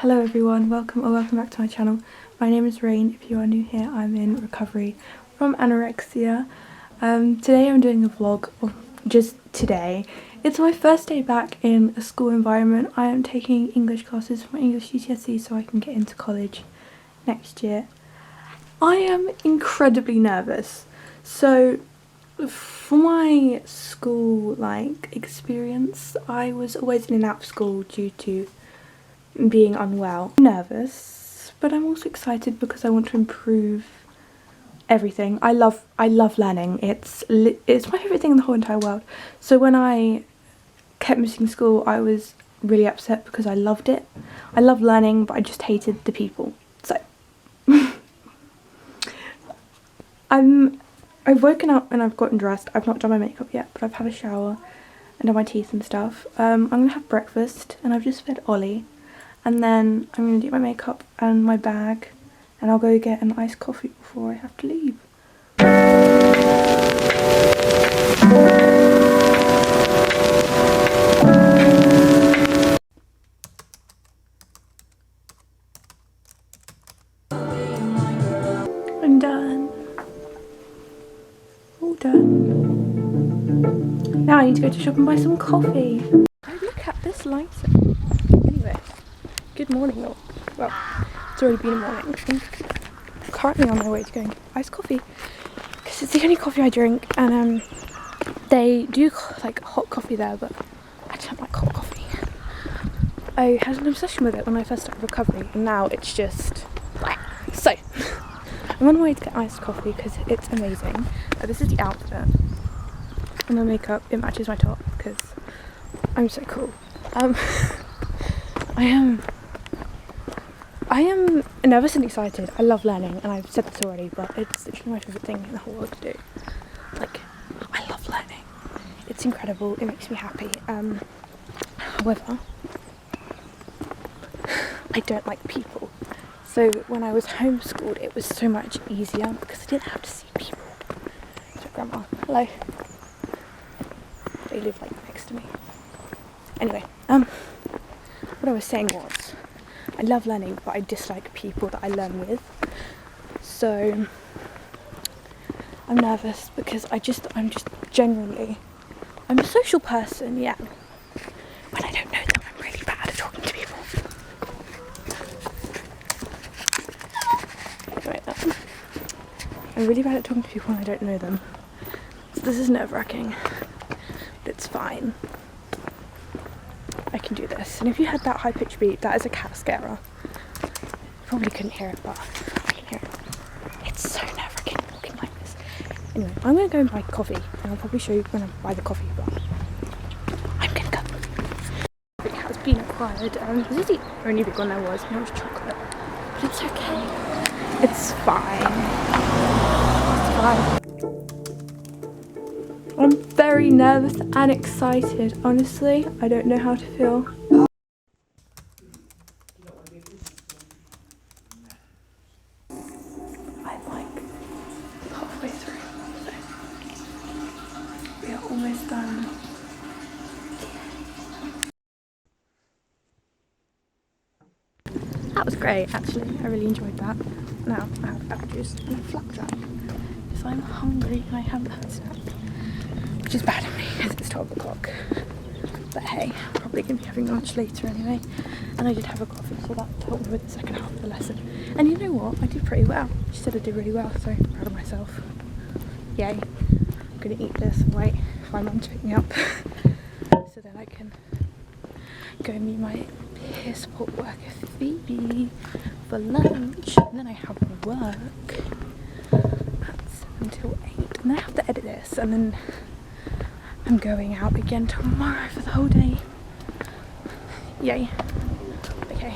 Hello everyone, welcome back to my channel. My name is Rain. If you are new here, I'm in recovery from anorexia. Today I'm doing a vlog of just today. It's my first day back in a school environment. I am taking English classes for my English GCSE so I can get into college next year. I am incredibly nervous. So for my school experience, I was always in and out of school due to being unwell. I'm nervous, but I'm also excited because I want to improve everything. I love learning. It's my favourite thing in the whole entire world. So when I kept missing school, I was really upset because I loved it. I love learning, but I just hated the people. So I've woken up and I've gotten dressed. I've not done my makeup yet, but I've had a shower and done my teeth and stuff. I'm gonna have breakfast and I've just fed Ollie. And then I'm going to do my makeup and my bag, and I'll go get an iced coffee before I have to leave. I'm done. All done. Now I need to go to shop and buy some coffee. Oh, look at this lighting. Anyway. Good morning, or well, it's already been a morning. I'm currently on my way to going iced coffee because it's the only coffee I drink, and they do like hot coffee there, but I don't like hot coffee. I had an obsession with it when I first started recovery, and now it's just so. I'm on my way to get iced coffee because it's amazing. This is the outfit and the makeup. It matches my top because I'm so cool. I am nervous and excited. I love learning, and I've said this already, but it's literally my favourite thing in the whole world to do. I love learning. It's incredible. It makes me happy. However, I don't like people. So when I was homeschooled, it was so much easier because I didn't have to see people. So Grandma, hello. They live next to me. Anyway, what I was saying was, I love learning, but I dislike people that I learn with. So I'm nervous because I'm just genuinely, I'm a social person, yeah. When I don't know them, I'm really bad at talking to people. Right, I'm really bad at talking to people when I don't know them. So this is nerve-wracking. But it's fine. I can do this. And if you heard that high-pitched beat, that is a cat scarer. You probably couldn't hear it, but I can hear it. It's so nerve-wracking walking like this. Anyway, I'm going to go and buy coffee, and I'll probably show you when I buy the coffee, but I'm going to go. It has been acquired. This is the only big one there was, and it was chocolate. But it's okay. It's fine. It's fine. I'm very nervous and excited. Honestly, I don't know how to feel. I'm halfway through, so we are almost done. That was great, actually. I really enjoyed that. Now I have apple juice and a flapjack because I'm hungry and I haven't had a snack. Which is bad of me because it's 12 o'clock. But hey, I'm probably going to be having lunch later anyway. And I did have a coffee, so that helped me with the second half of the lesson. And you know what? I did pretty well. She said I did really well, so I'm proud of myself. Yay. I'm going to eat this and wait for my mum to pick me up. So then I can go and meet my peer support worker Phoebe for lunch. And then I have work at 7 till 8. And then I have to edit this, and then I'm going out again tomorrow for the whole day. Yay. Okay.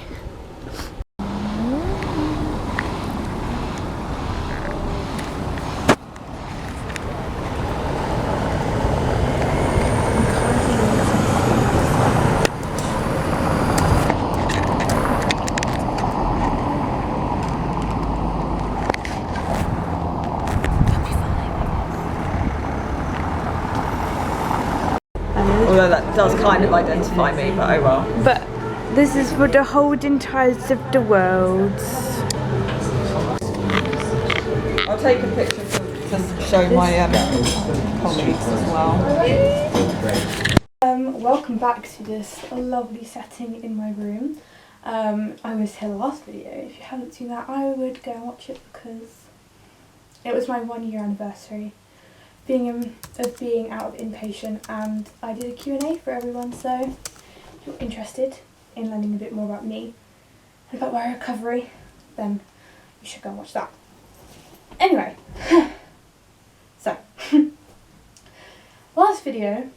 Although that does kind of identify me, but oh well. But This is for the holding tides of the world. I'll take a picture to show my colleagues as well. Welcome back to this lovely setting in my room. I was here last video. If you haven't seen that, I would go and watch it because it was my 1 year anniversary of being out of inpatient, and I did a Q&A for everyone, so if you're interested in learning a bit more about me and about my recovery, then you should go and watch that. Anyway, so last video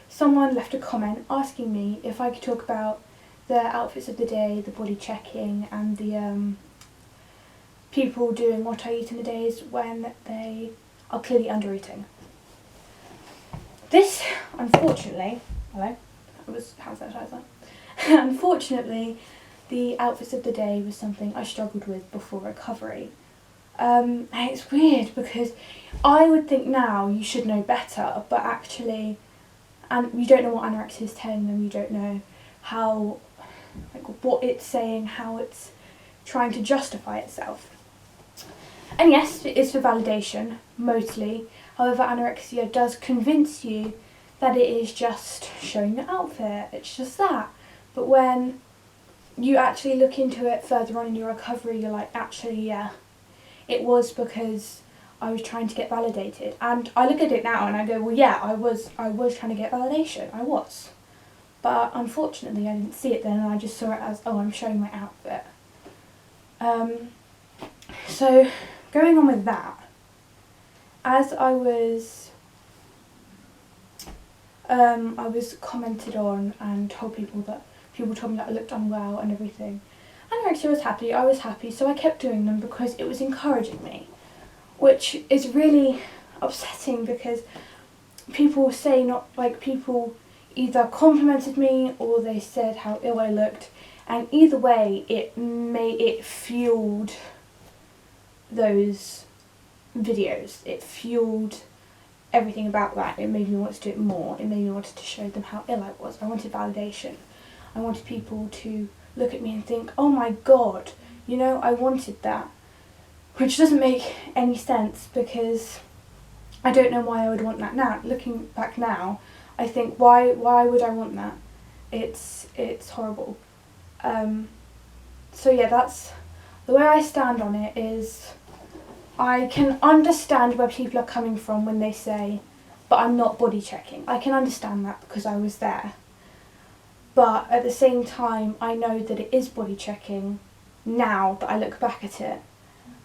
someone left a comment asking me if I could talk about the outfits of the day, the body checking, and the people doing what I eat in the days when they are clearly under eating. This, unfortunately, hello, that was hand sanitizer. Unfortunately, the outfits of the day was something I struggled with before recovery. And it's weird because I would think now you should know better, but actually, and you don't know what anorexia is telling them, you don't know how, like, what it's saying, how it's trying to justify itself. And yes, it is for validation, mostly. However, anorexia does convince you that it is just showing your outfit, it's just that. But when you actually look into it further on in your recovery, you're like, actually, yeah, it was because I was trying to get validated. And I look at it now and I go, well, yeah, I was trying to get validation, I was. But unfortunately, I didn't see it then, and I just saw it as, oh, I'm showing my outfit. So, going on with that, as I was commented on and told people told me that I looked unwell and everything. Anorexia was happy, I was happy, so I kept doing them because it was encouraging me, which is really upsetting because people either complimented me or they said how ill I looked, and either way it fueled those videos. It fueled everything about that. It made me want to do it more. It made me want to show them how ill I was. I wanted validation. I wanted people to look at me and think, oh my god, you know, I wanted that. Which doesn't make any sense because I don't know why I would want that now. Looking back now, I think, why would I want that? It's horrible. So yeah, that's the way I stand on it. Is I can understand where people are coming from when they say, but I'm not body checking. I can understand that because I was there. But at the same time, I know that it is body checking now that I look back at it.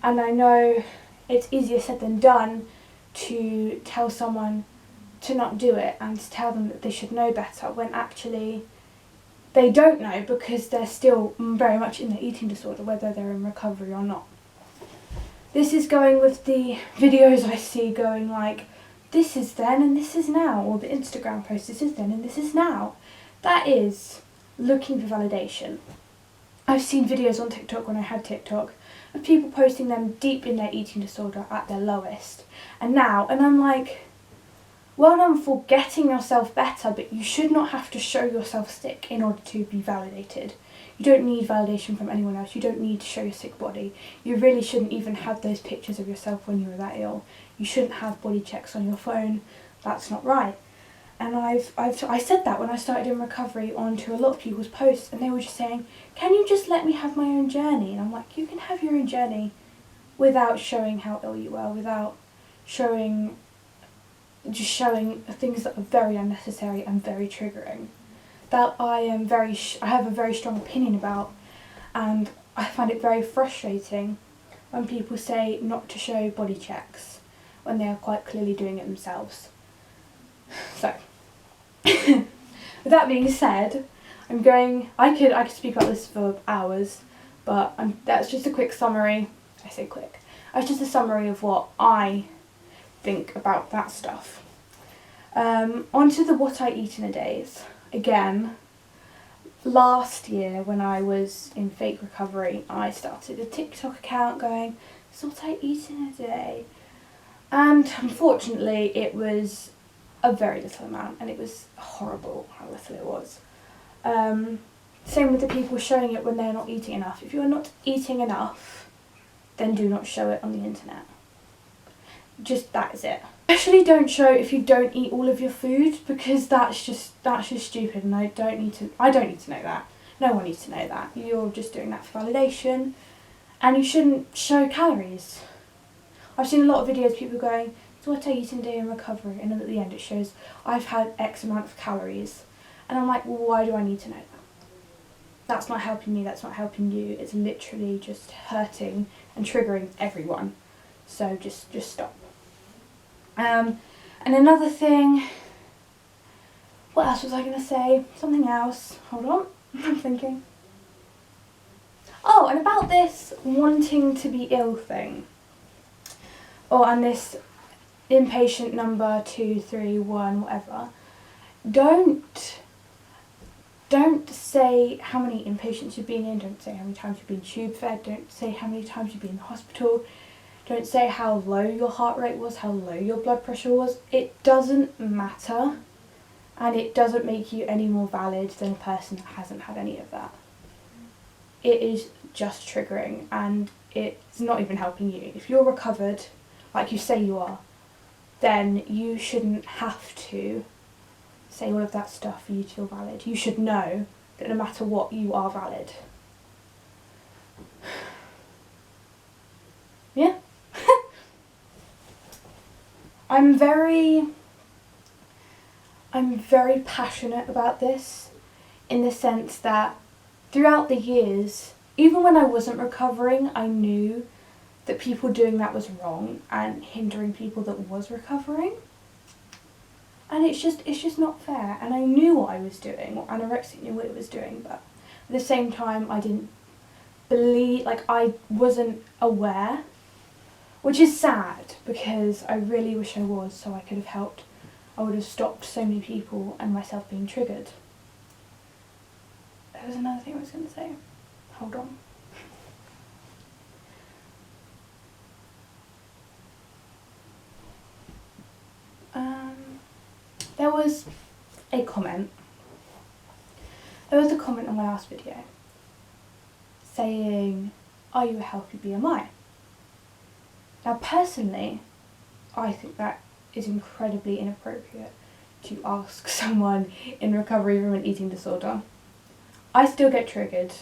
And I know it's easier said than done to tell someone to not do it and to tell them that they should know better when actually they don't know because they're still very much in their eating disorder, whether they're in recovery or not. This is going with the videos I see going like, this is then and this is now, or the Instagram post, this is then and this is now. That is looking for validation. I've seen videos on TikTok when I had TikTok of people posting them deep in their eating disorder at their lowest. And I'm like, well done for getting yourself better, but you should not have to show yourself sick in order to be validated. You don't need validation from anyone else. You don't need to show your sick body. You really shouldn't even have those pictures of yourself when you were that ill. You shouldn't have body checks on your phone. That's not right. And I said that when I started in recovery onto a lot of people's posts, and they were just saying, can you just let me have my own journey? And I'm like, you can have your own journey without showing how ill you are, without showing things that are very unnecessary and very triggering. That I have a very strong opinion about, and I find it very frustrating when people say not to show body checks when they are quite clearly doing it themselves. So, with that being said, I could speak about this for hours, but that's just a quick summary. I say quick. That's just a summary of what I think about that stuff. Onto the what I eat in a days. Again, last year when I was in fake recovery, I started a TikTok account going, "This is what I eat in a day," and unfortunately it was a very little amount, and it was horrible how little it was. Same with the people showing it when they're not eating enough. If you're not eating enough, then do not show it on the internet. Just that is it. Especially don't show if you don't eat all of your food, because that's just stupid, and I don't need to know that. No one needs to know that. You're just doing that for validation, and you shouldn't show calories. I've seen a lot of videos, people going, so what I eat in a day in recovery, and then at the end it shows I've had X amount of calories, and I'm like, well, why do I need to know that? That's not helping me, that's not helping you. It's literally just hurting and triggering everyone. So just stop. And another thing, what else was I going to say? Something else. Hold on, I'm thinking. Oh, and about this wanting to be ill thing. Oh, and this inpatient number 231, whatever. Don't say how many inpatients you've been in, don't say how many times you've been tube fed, don't say how many times you've been in the hospital, don't say how low your heart rate was, how low your blood pressure was. It doesn't matter, and it doesn't make you any more valid than a person that hasn't had any of that. It is just triggering, and it's not even helping you. If you're recovered, like you say you are, then you shouldn't have to say all of that stuff for you to feel valid. You should know that no matter what, you are valid. Yeah. I'm very passionate about this, in the sense that throughout the years, even when I wasn't recovering, I knew that people doing that was wrong and hindering people that was recovering. And it's just not fair. And I knew what I was doing, or anorexia knew what it was doing, but at the same time I didn't believe, like I wasn't aware, which is sad, because I really wish I was, so I could have helped. I would have stopped so many people and myself being triggered. There was another thing I was going to say. Hold on. There was a comment. There was a comment on my last video saying, are you a healthy BMI? Now personally, I think that is incredibly inappropriate to ask someone in recovery from an eating disorder. I still get triggered.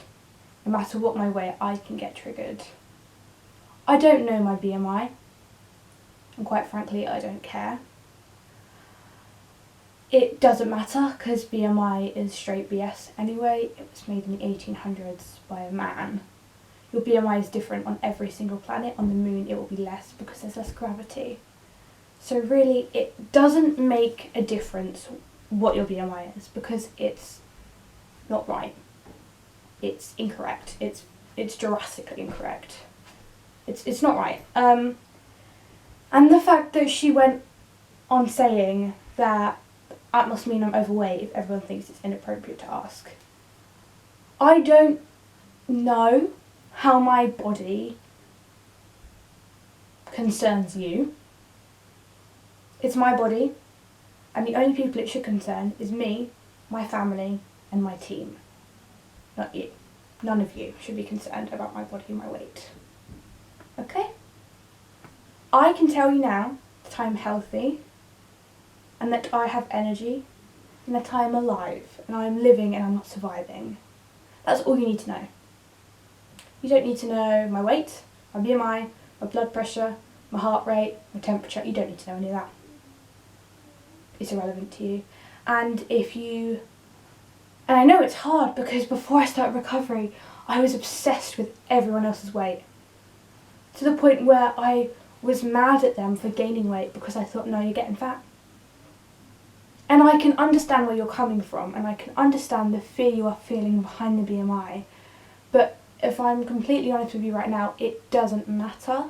No matter what my weight, I can get triggered. I don't know my BMI, and quite frankly, I don't care. It doesn't matter, because BMI is straight BS anyway. It was made in the 1800s by a man. Your BMI is different on every single planet. On the moon it will be less because there's less gravity. So really it doesn't make a difference what your BMI is, because it's not right. It's incorrect. It's drastically incorrect. It's not right. And the fact that she went on saying that must mean I'm overweight if everyone thinks it's inappropriate to ask. I don't know how my body concerns you. It's my body, and the only people it should concern is me, my family, and my team. Not you. None of you should be concerned about my body and my weight. Okay? I can tell you now that I'm healthy, and that I have energy, and that I am alive, and I am living, and I'm not surviving. That's all you need to know. You don't need to know my weight, my BMI, my blood pressure, my heart rate, my temperature. You don't need to know any of that. It's irrelevant to you. And I know it's hard, because before I started recovery, I was obsessed with everyone else's weight. To the point where I was mad at them for gaining weight, because I thought, no, you're getting fat. And I can understand where you're coming from, and I can understand the fear you are feeling behind the BMI. But if I'm completely honest with you right now, it doesn't matter.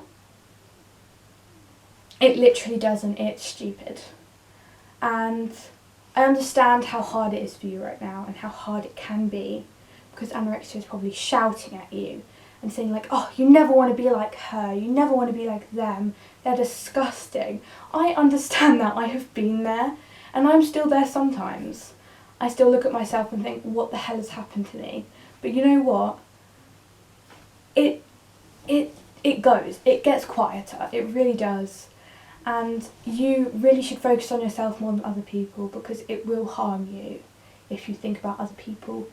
It literally doesn't. It's stupid. And I understand how hard it is for you right now, and how hard it can be, because anorexia is probably shouting at you and saying like, oh, you never want to be like her, you never want to be like them, they're disgusting. I understand that. I have been there, and I'm still there sometimes. I still look at myself and think, what the hell has happened to me? But you know what? It goes. It gets quieter. It really does. And you really should focus on yourself more than other people, because it will harm you if you think about other people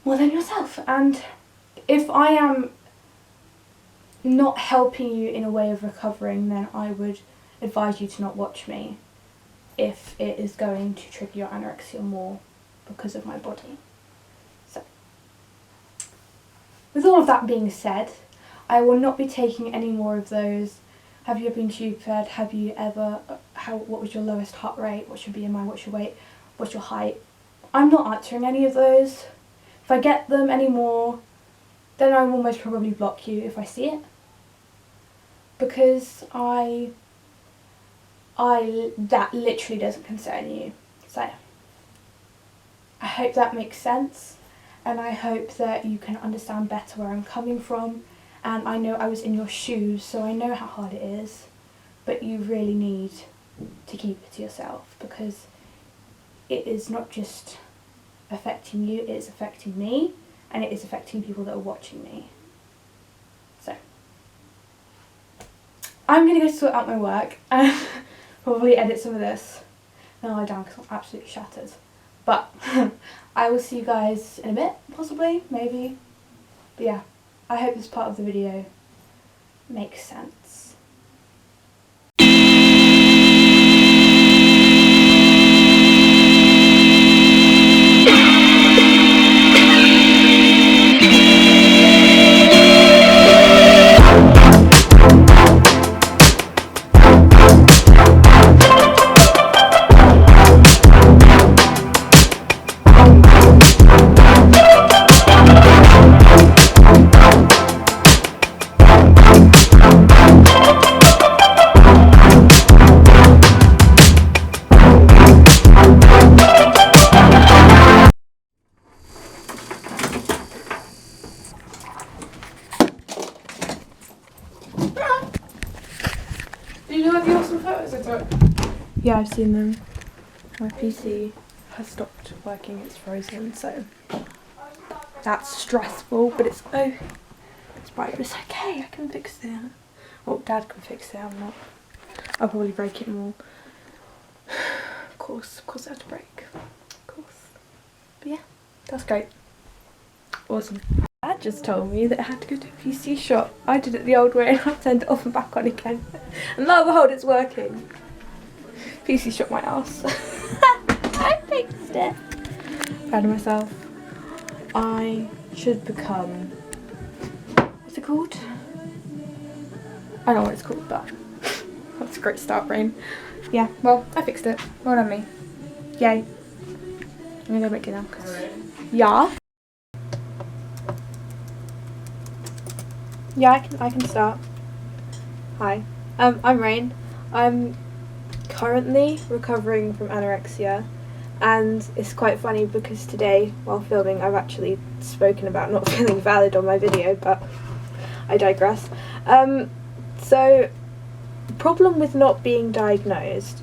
more than yourself. And if I am not helping you in a way of recovering, then I would advise you to not watch me if it is going to trigger your anorexia more because of my body. So, with all of that being said, I will not be taking any more of those. Have you ever been tube fed? Have you ever, what was your lowest heart rate? What's your BMI? What's your weight? What's your height? I'm not answering any of those. If I get them anymore, then I will most probably block you if I see it. Because that literally doesn't concern you. So, I hope that makes sense, and I hope that you can understand better where I'm coming from. And I know I was in your shoes, so I know how hard it is, but you really need to keep it to yourself, because it is not just affecting you, it is affecting me, and it is affecting people that are watching me. So, I'm going to go sort out my work and probably edit some of this. Then I'll lie down because I'm absolutely shattered. But I will see you guys in a bit, possibly, maybe. But yeah, I hope this part of the video makes sense. Do you know the awesome photos I took? Yeah, I've seen them. My PC has stopped working, it's frozen, so that's stressful, but it's right, but it's okay, I can fix it. Well, Dad can fix it, I'm not. I'll probably break it more. Of course I have to break. Of course. But yeah, that's great. Awesome. Dad just told me that I had to go to a PC shop. I did it the old way and I turned it off and back on again. And lo and behold, it's working. PC shop my ass. I fixed it. Proud of myself. I should become, what's it called? I don't know what it's called, but that's a great start, Rain. Yeah, well, I fixed it. Well done me. Yay. I'm gonna go make dinner. Yeah. Yeah, I can start. Hi. I'm Rain. I'm currently recovering from anorexia, and it's quite funny because today, while filming, I've actually spoken about not feeling valid on my video, but I digress. So, the problem with not being diagnosed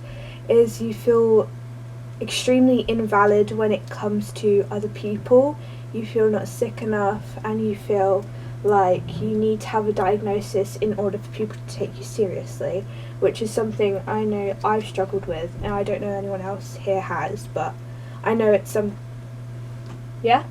is you feel extremely invalid when it comes to other people. You feel not sick enough, and you feel like you need to have a diagnosis in order for people to take you seriously, which is something I know I've struggled with, and I don't know anyone else here has, but I know it's some... Yeah?